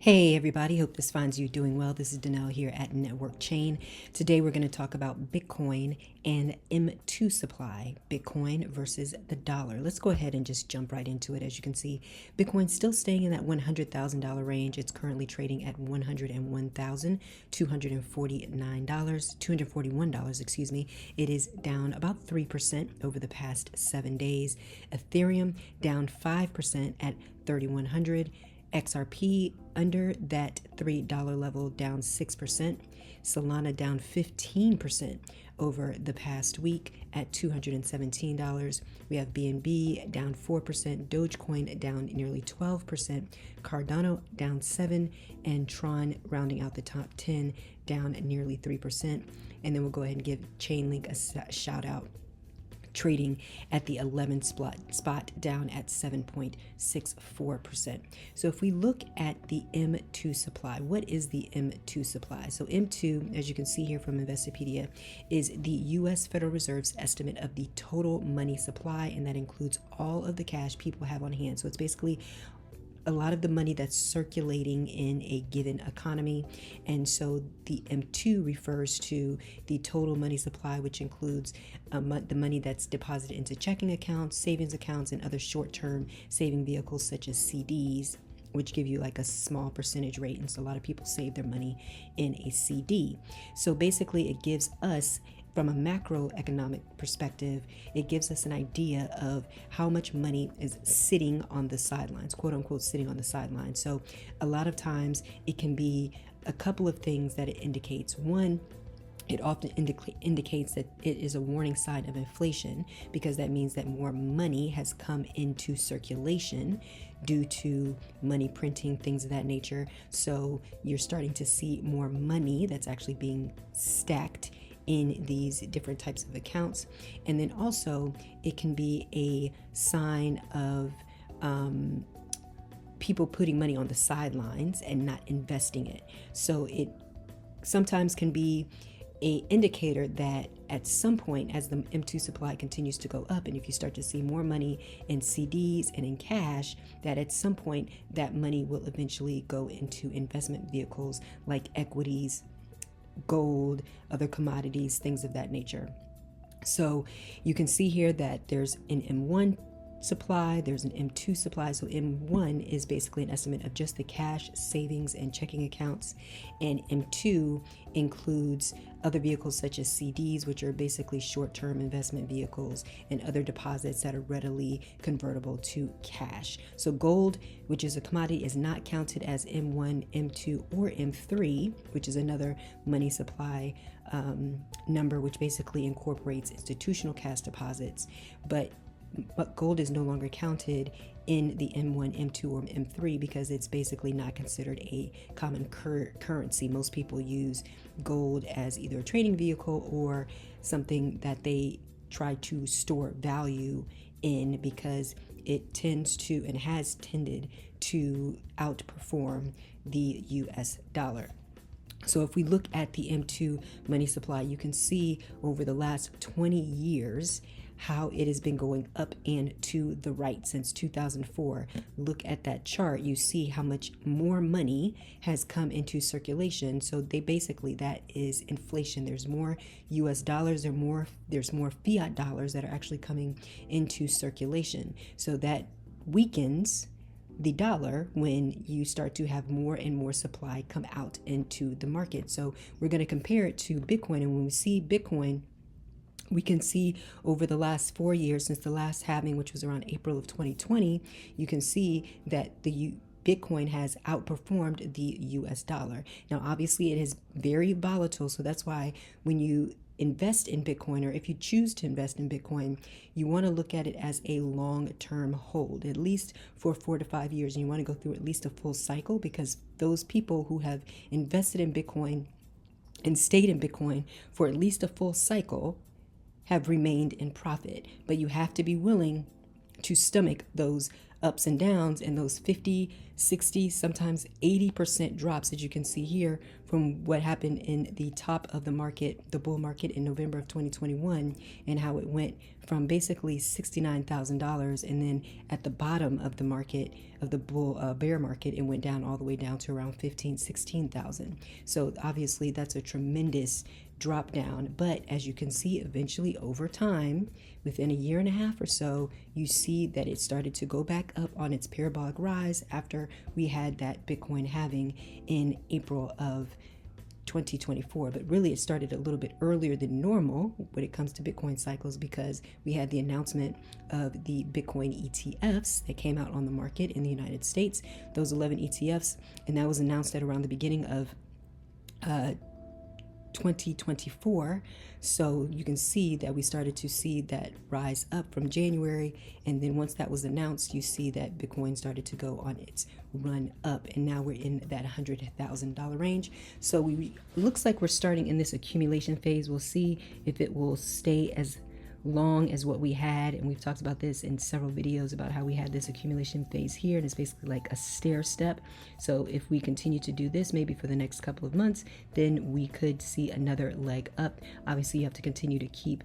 Hey everybody, hope this finds you doing well. This is Danelle here at Networkchain. Today we're going to talk about Bitcoin and M2 supply, Bitcoin versus the dollar. Let's go ahead and just jump right into it. As you can see, Bitcoin's still staying in that $100,000 range. It's currently trading at $241, excuse me. It is down about 3% over the past 7 days. Ethereum down 5% at 3,100. XRP under that $3 level, down 6%. Solana down 15% over the past week at $217. We have BNB down 4%, Dogecoin down nearly 12%, Cardano down 7%, and Tron rounding out the top 10 down nearly 3%. And then we'll go ahead and give Chainlink a shout out, trading at the 11th spot, down at 7.64%. So if we look at the M2 supply, what is the M2 supply? So M2, as you can see here from Investopedia, is the US Federal Reserve's estimate of the total money supply, and that includes all of the cash people have on hand. So it's basically a lot of the money that's circulating in a given economy. And so the M2 refers to the total money supply, which includes the money that's deposited into checking accounts, savings accounts, and other short-term saving vehicles such as CDs, which give you like a small percentage rate. And so a lot of people save their money in a CD. So basically it gives us, from a macroeconomic perspective, it gives us an idea of how much money is sitting on the sidelines, quote unquote, sitting on the sidelines. So a lot of times it can be a couple of things that it indicates. One, it often indicates that it is a warning sign of inflation, because that means that more money has come into circulation due to money printing, things of that nature. So you're starting to see more money that's actually being stacked in these different types of accounts. And then also it can be a sign of people putting money on the sidelines and not investing it. So it sometimes can be a indicator that at some point, as the M2 supply continues to go up, and if you start to see more money in CDs and in cash, that at some point that money will eventually go into investment vehicles like equities, gold, other commodities, things of that nature. So you can see here that there's an M1 supply, there's an M2 supply. So M1 is basically an estimate of just the cash, savings, and checking accounts, and M2 includes other vehicles such as CDs, which are basically short-term investment vehicles, and other deposits that are readily convertible to cash. So gold, which is a commodity, is not counted as M1, M2, or M3, which is another money supply number, which basically incorporates institutional cash deposits. But gold is no longer counted in the M1, M2, or M3 because it's basically not considered a common currency. Most people use gold as either a trading vehicle or something that they try to store value in, because it tends to and has tended to outperform the US dollar. So if we look at the M2 money supply, you can see over the last 20 years how it has been going up and to the right since 2004. Look at that chart. You see how much more money has come into circulation. So that is inflation. There's more US dollars, there's more fiat dollars that are actually coming into circulation. So that weakens the dollar when you start to have more and more supply come out into the market. So we're going to compare it to Bitcoin. And when we see Bitcoin, we can see over the last 4 years, since the last halving, which was around April of 2020, you can see that the Bitcoin has outperformed the US dollar. Now, obviously, it is very volatile. So that's why when you invest in Bitcoin, or if you choose to invest in Bitcoin, you want to look at it as a long-term hold, at least for 4 to 5 years. And you want to go through at least a full cycle, because those people who have invested in Bitcoin and stayed in Bitcoin for at least a full cycle have remained in profit. But you have to be willing to stomach those ups and downs, and those 50, 60, sometimes 80% drops, as you can see here, from what happened in the top of the market, the bull market in November of 2021, and how it went from basically $69,000, and then at the bottom of the market, of the bear market, it went down all the way down to around 15, 16,000. So obviously that's a tremendous drop down. But as you can see, eventually over time, within a year and a half or so, you see that it started to go back up on its parabolic rise after we had that Bitcoin halving in April of 2024. But really it started a little bit earlier than normal when it comes to Bitcoin cycles, because we had the announcement of the Bitcoin ETFs that came out on the market in the United States, those 11 ETFs, and that was announced at around the beginning of 2024. So you can see that we started to see that rise up from January, and then once that was announced, you see that Bitcoin started to go on its run up, and now we're in that $100,000 range. So we looks like we're starting in this accumulation phase. We'll see if it will stay as long as what we had, and we've talked about this in several videos about how we had this accumulation phase here, and it's basically like a stair step. So if we continue to do this maybe for the next couple of months, then we could see another leg up. Obviously you have to continue to keep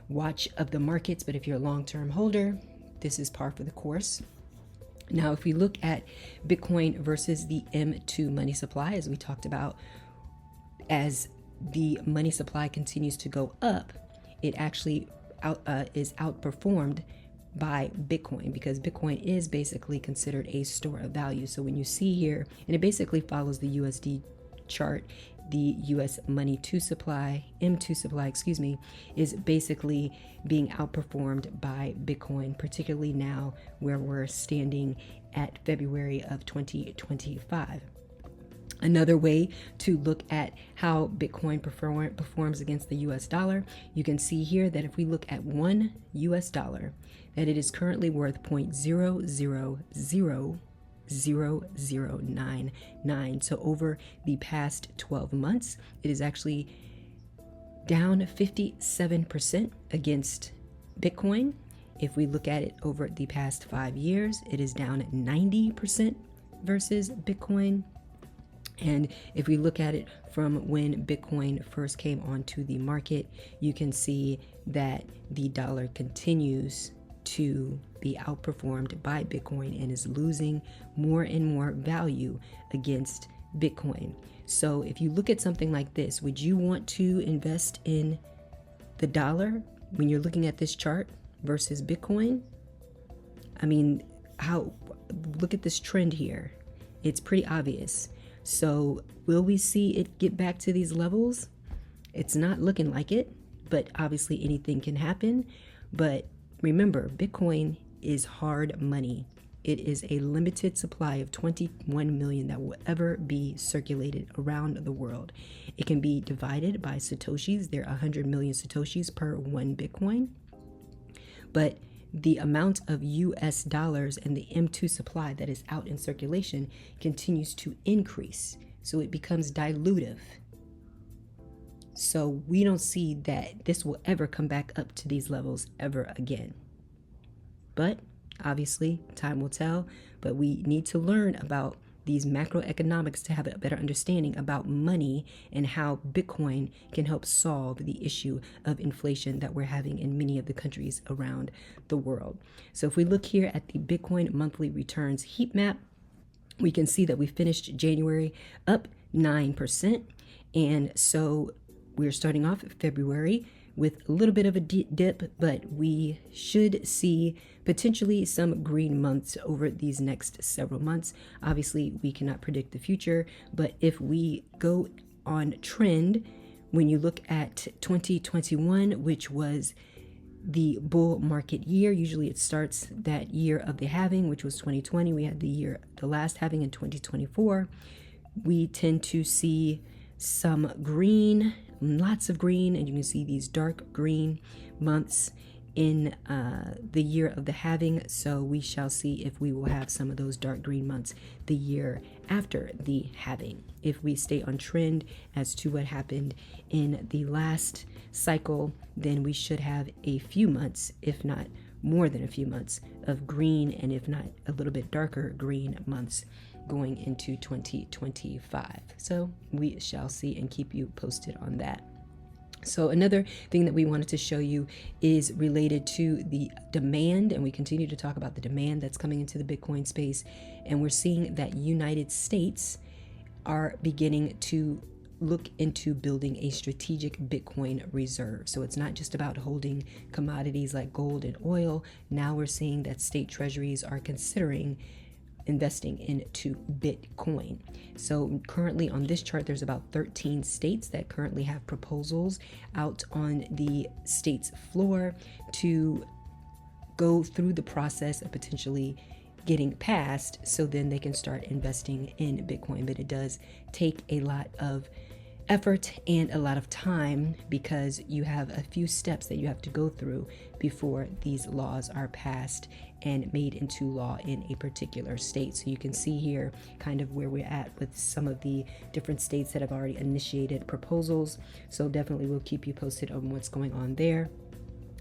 watch of the markets, but if you're a long-term holder, this is par for the course. Now if we look at Bitcoin versus the M2 money supply, as we talked about, as the money supply continues to go up, it actually is outperformed by Bitcoin, because Bitcoin is basically considered a store of value. So when you see here, and it basically follows the USD chart, the US money M2 supply, is basically being outperformed by Bitcoin, particularly now where we're standing at February of 2025. Another way to look at how Bitcoin performs against the US dollar, you can see here that if we look at $1 US, that it is currently worth 0.000099. So over the past 12 months, it is actually down 57% against Bitcoin. If we look at it over the past 5 years, it is down 90% versus Bitcoin. And if we look at it from when Bitcoin first came onto the market, you can see that the dollar continues to be outperformed by Bitcoin and is losing more and more value against Bitcoin. So if you look at something like this, would you want to invest in the dollar when you're looking at this chart versus Bitcoin? I mean, look at this trend here. It's pretty obvious. So will we see it get back to these levels? It's not looking like it, but obviously anything can happen. But remember, Bitcoin is hard money. It is a limited supply of 21 million that will ever be circulated around the world. It can be divided by Satoshis. There are 100 million Satoshis per one Bitcoin. But the amount of US dollars and the M2 supply that is out in circulation continues to increase. So it becomes dilutive. So we don't see that this will ever come back up to these levels ever again. But obviously time will tell, but we need to learn about these macroeconomics to have a better understanding about money and how Bitcoin can help solve the issue of inflation that we're having in many of the countries around the world. So if we look here at the Bitcoin monthly returns heat map, we can see that we finished January up 9%. And so we're starting off February with a little bit of a dip, but we should see potentially some green months over these next several months. Obviously, we cannot predict the future, but if we go on trend, when you look at 2021, which was the bull market year, usually it starts that year of the halving, which was 2020. We had the last halving in 2024. We tend to see some green, lots of green, and you can see these dark green months in the year of the halving. So we shall see if we will have some of those dark green months the year after the halving. If we stay on trend as to what happened in the last cycle, then we should have a few months, if not more than a few months of green, and if not a little bit darker green months going into 2025. So we shall see and keep you posted on that. So another thing that we wanted to show you is related to the demand, and we continue to talk about the demand that's coming into the Bitcoin space. And we're seeing that United States are beginning to look into building a strategic Bitcoin reserve. So it's not just about holding commodities like gold and oil. Now we're seeing that state treasuries are considering investing into Bitcoin. So currently on this chart, there's about 13 states that currently have proposals out on the state's floor to go through the process of potentially getting passed, so then they can start investing in Bitcoin. But it does take a lot of effort and a lot of time, because you have a few steps that you have to go through before these laws are passed and made into law in a particular state. So you can see here kind of where we're at with some of the different states that have already initiated proposals. So definitely we'll keep you posted on what's going on there.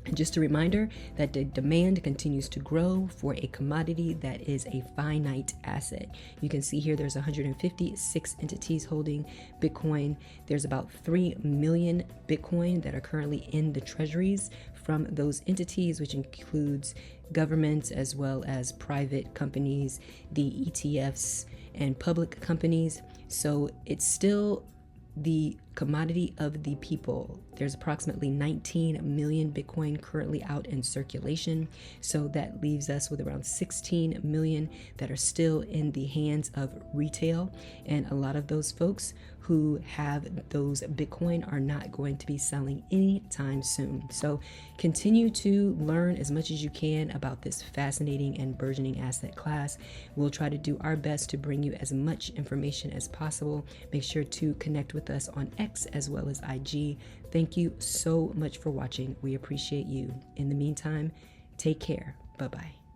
And just a reminder that the demand continues to grow for a commodity that is a finite asset. You can see here there's 156 entities holding Bitcoin. There's about 3 million Bitcoin that are currently in the treasuries from those entities, which includes governments as well as private companies, the ETFs, and public companies. So it's still the commodity of the people. There's approximately 19 million Bitcoin currently out in circulation. So that leaves us with around 16 million that are still in the hands of retail. And a lot of those folks who have those Bitcoin are not going to be selling anytime soon. So continue to learn as much as you can about this fascinating and burgeoning asset class. We'll try to do our best to bring you as much information as possible. Make sure to connect with us on X as well as IG. Thank you so much for watching. We appreciate you. In the meantime, take care. Bye-bye.